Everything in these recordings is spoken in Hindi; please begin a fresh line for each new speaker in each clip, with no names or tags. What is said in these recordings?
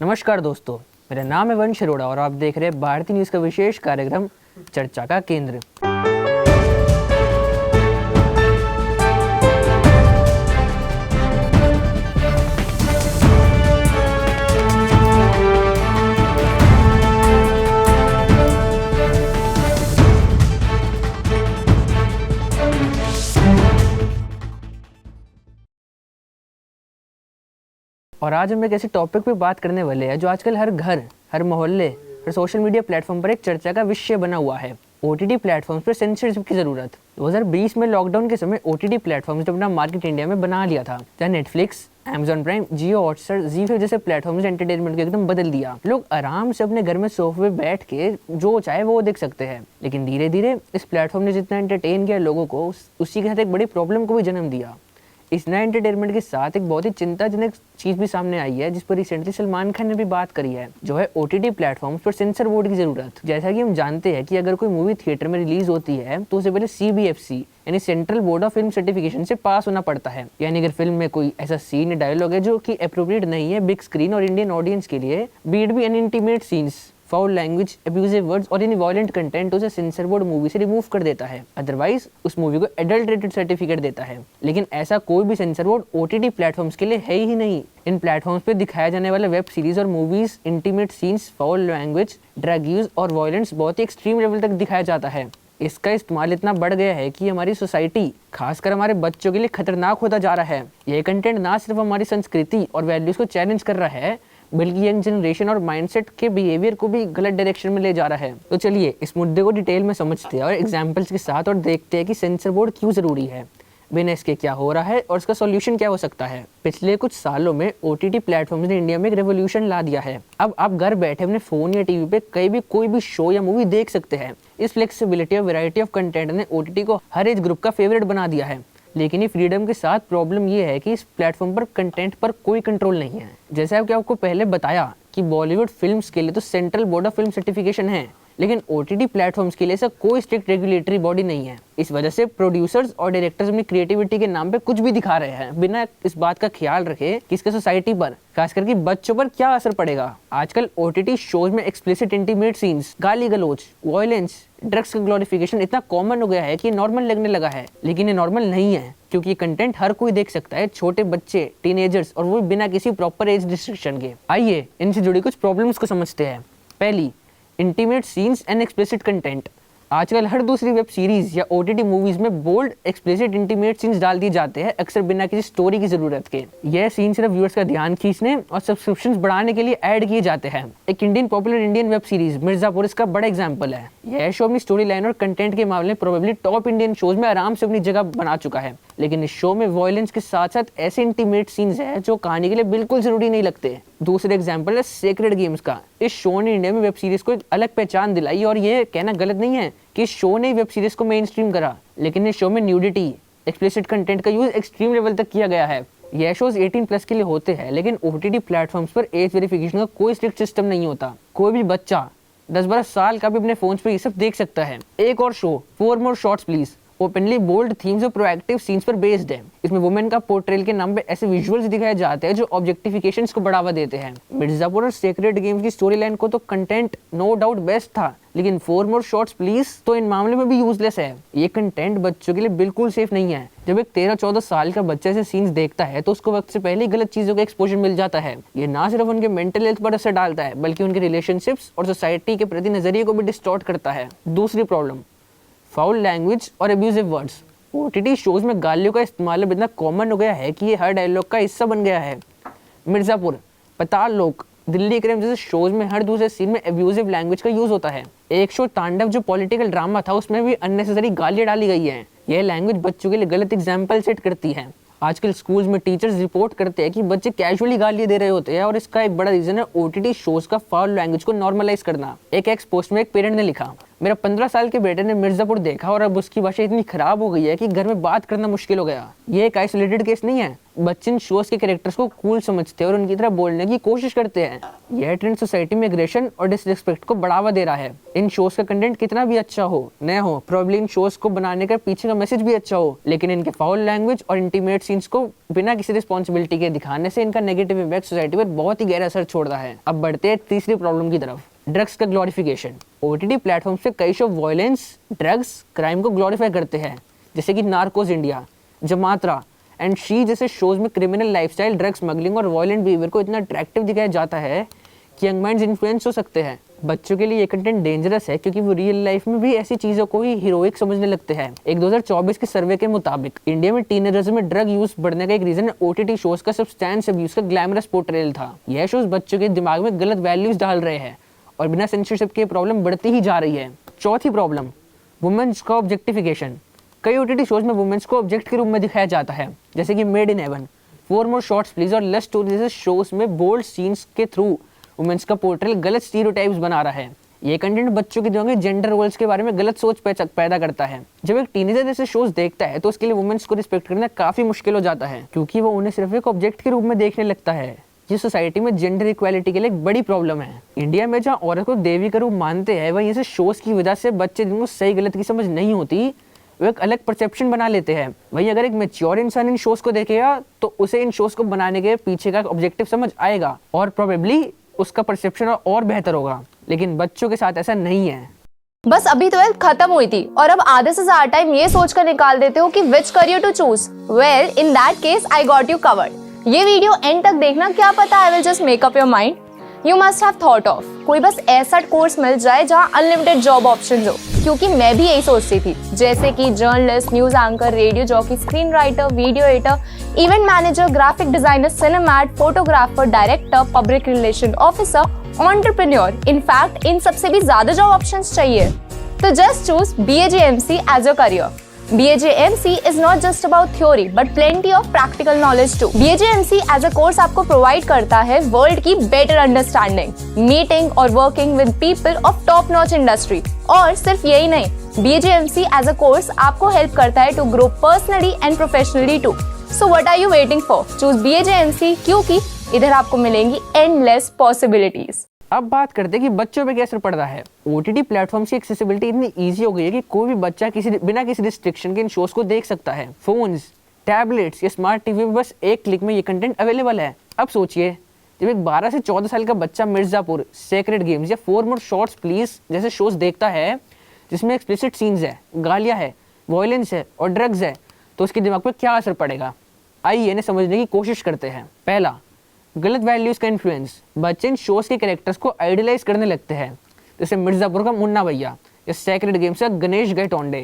नमस्कार दोस्तों, मेरा नाम है वंश अरोड़ा और आप देख रहे हैं भारतीय न्यूज़ का विशेष कार्यक्रम चर्चा का केंद्र। और आज हम एक ऐसे टॉपिक पे बात करने वाले हैं जो आजकल हर घर, हर मोहल्ले, हर सोशल मीडिया प्लेटफॉर्म पर एक चर्चा का विषय बना हुआ है। ओटीटी प्लेटफॉर्म्स पर सेंसरशिप की जरूरत। 2020 में लॉकडाउन के समय ओटीटी प्लेटफॉर्म्स ने अपना मार्केट इंडिया में बना लिया था, जहाँ नेटफ्लिक्स, अमेजॉन प्राइम, जियो हॉटस्टार, जी5 जैसे प्लेटफॉर्म्स ने एंटरटेनमेंट को एकदम बदल दिया। लोग आराम से अपने घर में सोफे पे बैठ के जो चाहे वो देख सकते हैं। लेकिन धीरे धीरे इस प्लेटफॉर्म ने जितना एंटरटेन किया लोगों को, उसी के साथ एक बड़ी प्रॉब्लम को भी जन्म दिया। इस नए एंटरटेनमेंट के साथ एक बहुत ही चिंताजनक चीज भी सामने आई है, जिस पर रिसेंटली सलमान खान ने भी बात करी है, जो है ओटीटी प्लेटफॉर्म्स पर सेंसर बोर्ड की जरूरत। जैसा कि हम जानते हैं कि अगर कोई मूवी थिएटर में रिलीज होती है तो उसे पहले CBFC यानी central board of film certification से पास होना पड़ता है। यानी अगर फिल्म में कोई ऐसा सीन या डायलॉग है जो कि अप्रोप्रिएट नहीं है बिग स्क्रीन और इंडियन ऑडियंस के लिए, be it be unintimate scenes, foul language, abusive words और एनी वायलेंट कंटेंट, उसे सेंसर बोर्ड मूवी से रिमूव कर देता है। अदरवाइज उस मूवी को एडल्ट रेटेड सर्टिफिकेट देता है। लेकिन ऐसा कोई भी सेंसर बोर्ड ओटीटी प्लेटफॉर्म्स के लिए है ही नहीं। इन प्लेटफॉर्म्स पे दिखाया जाने वाले वेब सीरीज और movies, intimate scenes, foul language, drug use और वायलेंस बहुत ही एक्सट्रीम लेवल तक दिखाया जाता है। इसका इस्तेमाल इतना बढ़ गया है कि हमारी सोसाइटी, खासकर हमारे बच्चों के लिए खतरनाक होता जा रहा है। यह कंटेंट ना सिर्फ हमारी संस्कृति और वैल्यूज को चैलेंज कर रहा है, बल्कि यंग जनरेशन और माइंडसेट के बिहेवियर को भी गलत डायरेक्शन में ले जा रहा है। तो चलिए इस मुद्दे को डिटेल में समझते हैं और एग्जांपल्स के साथ, और देखते हैं कि सेंसर बोर्ड क्यों जरूरी है, बिना इसके क्या हो रहा है और इसका सॉल्यूशन क्या हो सकता है। पिछले कुछ सालों में ओटीटी प्लेटफॉर्म्स ने इंडिया में एक रेवोल्यूशन ला दिया है। अब आप घर बैठे अपने फोन या टीवी पे कहीं भी कोई भी शो या मूवी देख सकते हैं। इस फ्लेक्सिबिलिटी और वैरायटी ऑफ कंटेंट ने ओटीटी को हर एज ग्रुप का फेवरेट बना दिया है। लेकिन ये फ्रीडम के साथ प्रॉब्लम ये है कि इस प्लेटफॉर्म पर कंटेंट पर कोई कंट्रोल नहीं है। जैसे कि आपको पहले बताया कि बॉलीवुड फिल्म्स के लिए तो central board of film certification है, लेकिन ओटीटी प्लेटफॉर्म्स के लिए ऐसा कोई स्ट्रिक्ट रेगुलेटरी बॉडी नहीं है। इस वजह से प्रोड्यूसर्स और डायरेक्टर्स अपनी क्रिएटिविटी के नाम पे कुछ भी दिखा रहे हैं, बिना इस बात का ख्याल रखे कि इसके सोसाइटी पर, खास करके बच्चों पर क्या असर पड़ेगा। आजकल ओटीटी शोज में एक्सप्लिसिट इंटीमेट सीन्स, गाली गलौज, वायलेंस, ड्रग्स का ग्लोरिफिकेशन इतना कॉमन हो गया है कि ये नॉर्मल लगने लगा है। लेकिन ये नॉर्मल नहीं है, क्योंकि ये कंटेंट हर कोई देख सकता है, छोटे बच्चे, टीनेजर्स, और वो बिना किसी प्रॉपर एज रिस्ट्रिक्शन के। आइए इनसे जुड़ी कुछ प्रॉब्लम्स को समझते हैं। पहली, intimate scenes and explicit content. आजकल हर दूसरी वेब सीरीज या ओटीटी मूवीज में बोल्ड, एक्सप्लिसिट, इंटीमेट सीन्स डाल दिए जाते हैं, अक्सर बिना किसी स्टोरी की जरूरत के। यह सीन सिर्फ व्यूअर्स का ध्यान खींचने और सब्सक्रिप्शंस बढ़ाने के लिए ऐड किए जाते हैं। एक popular Indian web series Mirzapur इसका बड़ा एग्जांपल है। यह शो अपनी स्टोरी लाइन और कंटेंट के मामले में प्रोबेबली टॉप इंडियन शोज में आराम से अपनी जगह बना चुका है। लेकिन इस शो में वायलेंस के साथ साथ ऐसे इंटीमेट सीन्स हैं जो कहानी के लिए बिल्कुल जरूरी नहीं लगते। दूसरा एग्जांपल है सेक्रेड गेम्स का। इस शो ने इंडिया में वेब सीरीज को एक अलग पहचान दिलाई, और ये कहना गलत नहीं है कि इस शो ने वेब सीरीज को मेन स्ट्रीम करा, लेकिन इस शो में न्यूडिटी, एक्सप्लिसिट कंटेंट का यूज एक्सट्रीम लेवल तक किया गया है। यह शोज 18+ के लिए होते हैं, लेकिन ओटीटी प्लेटफॉर्म्स पर एज वेरिफिकेशन का कोई स्ट्रिक्ट सिस्टम नहीं होता। कोई भी बच्चा 10-12 साल का भी अपने फोन पे ये सब देख सकता है। एक और show, 4 More Shots Please, openly bold themes और प्रोएक्टिव सीन्स पर बेस्ड है। इसमें वुमेन का पोर्ट्रेल के नाम पे ऐसे विजुअल्स दिखाए जाते हैं जो ऑब्जेक्टिफिकेशंस को बढ़ावा देते हैं। मिर्जापुर और सेक्रेड गेम्स की स्टोरी लाइन को तो कंटेंट नो डाउट बेस्ट था, लेकिन 4 More Shots Please तो इन मामले में भी यूजलेस है। ये कंटेंट बच्चों के लिए बिल्कुल सेफ नहीं है। जब एक 13-14 साल का बच्चा ऐसे सीन्स देखता है तो उसको वक्त से पहले ही गलत चीजों का एक्सपोजर मिल जाता है। ये ना सिर्फ उनके मेंटल हेल्थ पर असर डालता है, बल्कि उनके रिलेशनशिप्स और सोसाइटी के प्रति नजरिए को भी डिस्टॉर्ट करता है। दूसरी प्रॉब्लम, फाउल लैंग्वेज और अब्यूजिव वर्ड्स। ओटीटी शोज में गालियों का इस्तेमाल अब इतना कॉमन हो गया है कि ये हर डायलॉग का हिस्सा बन गया है। मिर्जापुर, पताल लोक, दिल्ली क्राइम जैसे शोज में हर दूसरे सीन में अब्यूजिव लैंग्वेज का यूज होता है। एक शो तांडव जो पॉलिटिकल ड्रामा था, उसमें भी अननेसेसरी गालियां डाली गई हैं। यह लैंग्वेज बच्चों के लिए गलत एग्जाम्पल सेट करती है। आजकल स्कूल्स में टीचर्स रिपोर्ट करते हैं कि बच्चे कैजुअली गालियां दे रहे होते हैं, और इसका एक बड़ा रीजन है ओटीटी शोज का फाउल लैंग्वेज को नॉर्मलाइज करना। एक एक्स पोस्ट में एक पेरेंट ने लिखा, मेरा 15 साल के बेटे ने मिर्जापुर देखा और अब उसकी भाषा इतनी खराब हो गई है कि घर में बात करना मुश्किल हो गया। ये एक आइसोलेटेड केस नहीं है। बच्चे इन शोज के कैरेक्टर्स को कूल समझते हैं और उनकी तरह बोलने की कोशिश करते हैं। यह ट्रेंड सोसाइटी में एग्रेशन और डिसरिस्पेक्ट को बढ़ावा दे रहा है। इन शोज का कंटेंट कितना भी अच्छा हो न हो, प्रॉब्लम इन शोज को बनाने का पीछे का मैसेज भी अच्छा हो, लेकिन इनके फाउल लैंग्वेज और इंटीमेट सीन्स को बिना किसी रिस्पॉन्सिबिलिटी के दिखाने से इनका नेगेटिव इम्पैक्ट सोसाइटी पर बहुत ही गहरा असर छोड़ रहा है। अब बढ़ते हैं तीसरी प्रॉब्लम की तरफ, ड्रग्स का ग्लोरिफिकेशन। ओटीटी प्लेटफॉर्म पे कई शो वायलेंस, ड्रग्स, क्राइम को ग्लोरीफाई करते हैं, जैसे कि नार्कोस इंडिया, जमात्रा एंड शी जैसे शोज में क्रिमिनल लाइफस्टाइल, ड्रग स्मगलिंग और वायलेंट बिहेवियर को इतना अट्रैक्टिव दिखाया जाता है कि यंग माइंड्स इन्फ्लुएंस हो सकते हैं। बच्चों के लिए ये कंटेंट डेंजरस है क्योंकि वो रियल लाइफ में भी ऐसी चीजों को ही हीरोइक समझने लगते हैं। एक 2024 के सर्वे के मुताबिक इंडिया में टीनेजर्स में ड्रग यूज बढ़ने का एक रीजन ओटीटी शोज का सब्सटेंस अब्यूज का ग्लैमरस पोर्ट्रेयल था। यह शोज बच्चों के दिमाग में गलत वैल्यूज डाल रहे हैं और बिना सेंसरशिप के प्रॉब्लम बढ़ती ही जा रही है। चौथी प्रॉब्लम, वुमेन्स का ऑब्जेक्टिफिकेशन। कई ओटीटी शोज में वुमेन्स को ऑब्जेक्ट के रूप में दिखाया जाता है, जैसे कि made in heaven, 4 more shots please और लव स्टोरी जैसे शोज में बोल्ड सीन्स के थ्रू वुमेन्स का पोर्ट्रेल गलत स्टीरियोटाइप्स बना रहा है। ये कंटेंट बच्चों के दिमाग में जेंडर रोल्स के बारे में गलत सोच पैदा करता है। जब एक टीनेजर जैसे शोज देखता है तो उसके लिए वुमेन्स को रिस्पेक्ट करना काफी मुश्किल हो जाता है क्योंकि वो उन्हें सिर्फ एक ऑब्जेक्ट के रूप में देखने लगता है। ये सोसाइटी में जेंडर इक्वालिटी के लिए एक बड़ी प्रॉब्लम है। इंडिया में जहाँ औरत को देवी का रूप मानते हैं, वहीं ऐसे शोज की वजह से बच्चे जिनको सही गलत की समझ नहीं होती वो एक अलग परसेप्शन बना लेते हैं। वहीं अगर एक मैच्योर इंसान इन शोज को देखेगा तो उसे इन शोज को बनाने के पीछे का ऑब्जेक्टिव समझ आएगा और प्रोबेबली उसका परसेप्शन और बेहतर होगा। लेकिन बच्चों के साथ ऐसा नहीं है।
बस अभी 12th खत्म हुई थी और अब आधे से ज्यादा टाइम ये सोचकर निकाल देते हो कि which career to choose. Well, in that case I got you covered. ये वीडियो एंड तक देखना, क्या पता I will just make up your mind. You must have thought of कोई बस ऐसा कोर्स मिल जाए जहाँ अनलिमिटेड जॉब ऑप्शन हो, क्योंकि मैं भी यही सोचती थी, जैसे कि journalist, news anchor, radio jockey, screen writer, video editor, event manager, graphic designer, सिनेमैट, photographer, director, public relation officer, entrepreneur. In fact इन सबसे भी ज्यादा जॉब ऑप्शंस चाहिए। तो just choose BAJMC as your career. BAJMC is not just about theory but plenty of practical knowledge too. BAJMC as a course आपको provide करता है वर्ल्ड की better understanding, meeting और working with people of top notch industry। और सिर्फ यही नहीं, BAJMC as a course आपको help करता है to grow personally and professionally too. So what are you waiting for? Choose BAJMC क्योंकि इधर आपको मिलेंगी endless possibilities।
अब बात करते हैं कि बच्चों पे क्या असर पड़ रहा है। ओटीटी प्लेटफॉर्म्स की एक्सेसिबिलिटी इतनी इजी हो गई है कि कोई भी बच्चा बिना किसी रिस्ट्रिक्शन के इन शोज को देख सकता है। फोन्स, टैबलेट्स या स्मार्ट टीवी में बस एक क्लिक में ये कंटेंट अवेलेबल है। अब सोचिए, जब एक 12 से 14 साल का बच्चा मिर्जापुर, सेक्रेड गेम्स या 4 मोर शॉट्स प्लीज जैसे शोज देखता है जिसमें एक्सप्लिसिट सीन्स है, गालियाँ है, वायलेंस है और ड्रग्स है, तो उसके दिमाग पर क्या असर पड़ेगा? आइए इन्हें समझने की कोशिश करते हैं। पहला, गलत वैल्यूज का इन्फ्लुएंस। बच्चे इन शोज के कैरेक्टर्स को आइडियलाइज करने लगते हैं, जैसे मिर्जापुर का मुन्ना भैया या सेक्रेड गेम्स का गणेश गैटोंडे।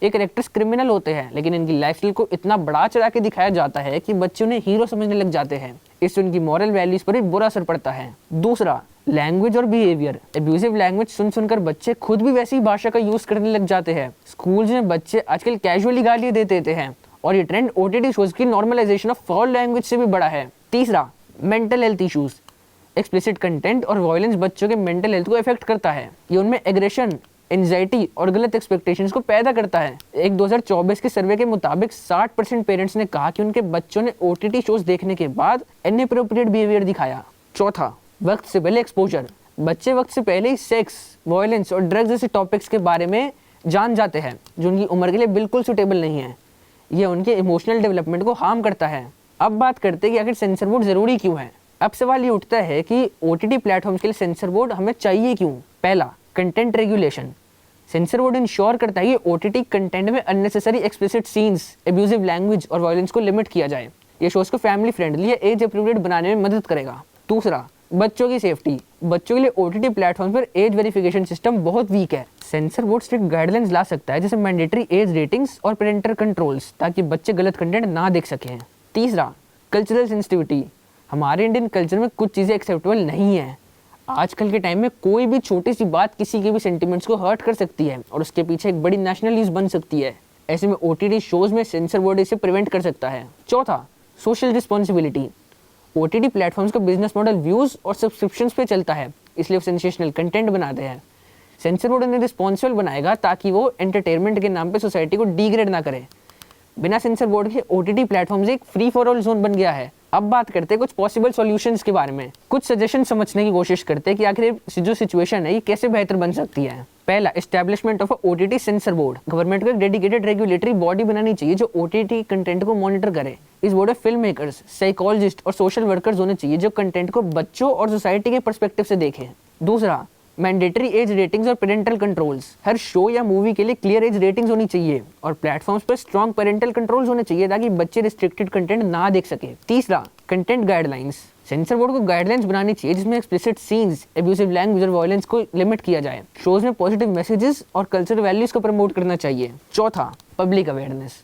ये कैरेक्टर्स क्रिमिनल होते हैं, लेकिन इनकी लाइफस्टाइल को इतना बढ़ा चढ़ा के दिखाया जाता है कि बच्चे उन्हें हीरो समझने लग जाते हैं। इससे उनकी मॉरल वैल्यूज पर भी बुरा असर पड़ता है। दूसरा, लैंग्वेज और बिहेवियर। एब्यूजिव लैंग्वेज सुन सुनकर बच्चे खुद भी वैसी भाषा का यूज करने लग जाते हैं। स्कूल्स में बच्चे आजकल कैजुअली गालियां दे देते हैं और ये ट्रेंड ओटीटी शोज की नॉर्मलाइजेशन ऑफ फाउल लैंग्वेज से भी बड़ा है। तीसरा, mental health issues. Explicit content और वायलेंस बच्चों के मेंटल हेल्थ को इफेक्ट करता है। ये उनमें एग्रेशन, एंजाइटी और गलत एक्सपेक्टेशंस को पैदा करता है। एक 2024 के सर्वे के मुताबिक 60% पेरेंट्स ने कहा कि उनके बच्चों ने ओटीटी शोज देखने के बाद इनएप्रोप्रिएट बिहेवियर दिखाया। चौथा, वक्त से पहले एक्सपोजर। बच्चे वक्त से पहले ही सेक्स, वायलेंस और ड्रग्स जैसे टॉपिक्स के बारे में जान जाते हैं जो उनकी उम्र के लिए बिल्कुल सूटेबल नहीं है। यह उनके इमोशनल डेवलपमेंट को हार्म करता है। अब बात करते हैं कि आखिर सेंसर बोर्ड जरूरी क्यों है। अब सवाल ये उठता है कि ओटीटी प्लेटफॉर्म्स के लिए सेंसर बोर्ड हमें चाहिए क्यों। पहला, content regulation. Sensor board ensure करता है कि ओटीटी कंटेंट में unnecessary explicit scenes, abusive language और वायलेंस को लिमिट किया जाए। ये शोज को फैमिली फ्रेंडली या एज अप्रोप्रिएट बनाने में मदद करेगा। दूसरा, बच्चों की सेफ्टी। बच्चों के लिए ओटीटी प्लेटफॉर्म पर एज वेरिफिकेशन सिस्टम बहुत वीक है। सेंसर बोर्ड स्ट्रिक्ट गाइडलाइंस ला सकता है, जैसे मैंडेटरी एज रेटिंग्स और पेरेंटल कंट्रोल्स, ताकि बच्चे गलत कंटेंट ना देख सकें। तीसरा, कल्चरल सेंसिटिविटी। हमारे इंडियन कल्चर में कुछ चीज़ें एक्सेप्टेबल नहीं है। आजकल के टाइम में कोई भी छोटी सी बात किसी के भी सेंटिमेंट्स को हर्ट कर सकती है और उसके पीछे एक बड़ी नेशनल न्यूज़ बन सकती है। ऐसे में ओटीटी शोज में सेंसर बोर्ड इसे प्रिवेंट कर सकता है। चौथा, सोशल रिस्पॉन्सिबिलिटी। ओटीटी प्लेटफॉर्म्स का बिजनेस मॉडल व्यूज और सब्सक्रिप्शंस पे चलता है, इसलिए वो सेंसेशनल कंटेंट बनाते हैं। सेंसर बोर्ड उन्हें रिस्पॉन्सिबल बनाएगा ताकि वो एंटरटेनमेंट के नाम पे सोसाइटी को डिग्रेड ना करे। बिना सेंसर बोर्ड के OTT प्लेटफॉर्म्स एक फ्री फॉर ऑल जोन बन गया है। अब बात करते हैं कुछ पॉसिबल सॉल्यूशंस के बारे में, कुछ सजेशन समझने की कोशिश करते हैं कि आखिर ये जो सिचुएशन है ये कैसे बेहतर बन सकती है। पहला, establishment of OTT sensor board. Government को एक डेडिकेटेड रेगुलेटरी बॉडी बनानी चाहिए जो OTT कंटेंट को मॉनिटर करे। इस बोर्ड में फिल्म मेकर्स, साइकोलॉजिस्ट और सोशल वर्कर्स होने चाहिए जो कंटेंट को बच्चों और सोसाइटी के पर्सपेक्टिव से देखें। दूसरा, मैंडेटरी एज रेटिंग्स और पेरेंटल कंट्रोल्स। हर शो या मूवी के लिए क्लियर एज रेटिंग्स होनी चाहिए और प्लेटफॉर्म्स पर स्ट्रॉन्ग पेरेंटल कंट्रोल्स होने चाहिए ताकि बच्चे रिस्ट्रिक्टेड कंटेंट ना देख सके। तीसरा, कंटेंट गाइडलाइंस। सेंसर बोर्ड को गाइडलाइंस बनानी चाहिए जिसमें एक्सप्लिसिट सीन्स, एब्यूसिव लैंग्वेज और वायलेंस को लिमिट किया जाए। शोज में पॉजिटिव मैसेजेस और कल्चरल वैल्यूज को प्रमोट करना चाहिए। चौथा, पब्लिक अवेयरनेस।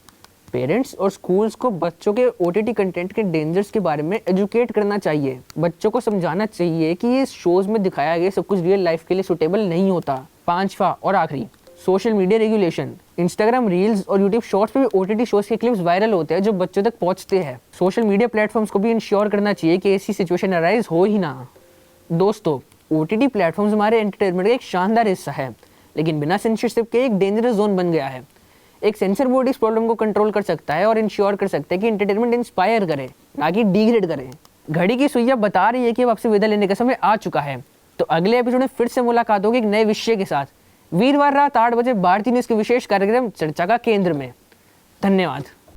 पेरेंट्स और स्कूल्स को बच्चों के OTT कंटेंट के डेंजर्स के बारे में एजुकेट करना चाहिए। बच्चों को समझाना चाहिए कि ये शोज में दिखाया गया सब कुछ रियल लाइफ के लिए सुटेबल नहीं होता। पांचवा और आखिरी, social media regulation. Instagram reels और यूट्यूब शॉर्ट्स पे भी OTT शोज के क्लिप्स वायरल होते हैं जो बच्चों तक पहुंचते हैं। सोशल मीडिया प्लेटफॉर्म्स को भी इंश्योर करना चाहिए कि ऐसी सिचुएशन अराइज हो ही ना। दोस्तों, OTT प्लेटफॉर्म्स हमारे एंटरटेनमेंट का एक शानदार हिस्सा है, लेकिन बिना सेंसरशिप के एक डेंजरस जोन बन गया है। एक सेंसर बोर्ड इस प्रॉब्लम को कंट्रोल कर सकता है और इंश्योर कर सकता है कि एंटरटेनमेंट इंस्पायर करे, ना कि डिग्रेड करे। घड़ी की सुइयां बता रही है कि अब आपसे विदा लेने का समय आ चुका है। तो अगले एपिसोड में फिर से मुलाकात होगी एक नए विषय के साथ, वीरवार रात 8 बजे भारतीय न्यूज़ के विशेष कार्यक्रम चर्चा का केंद्र में। धन्यवाद।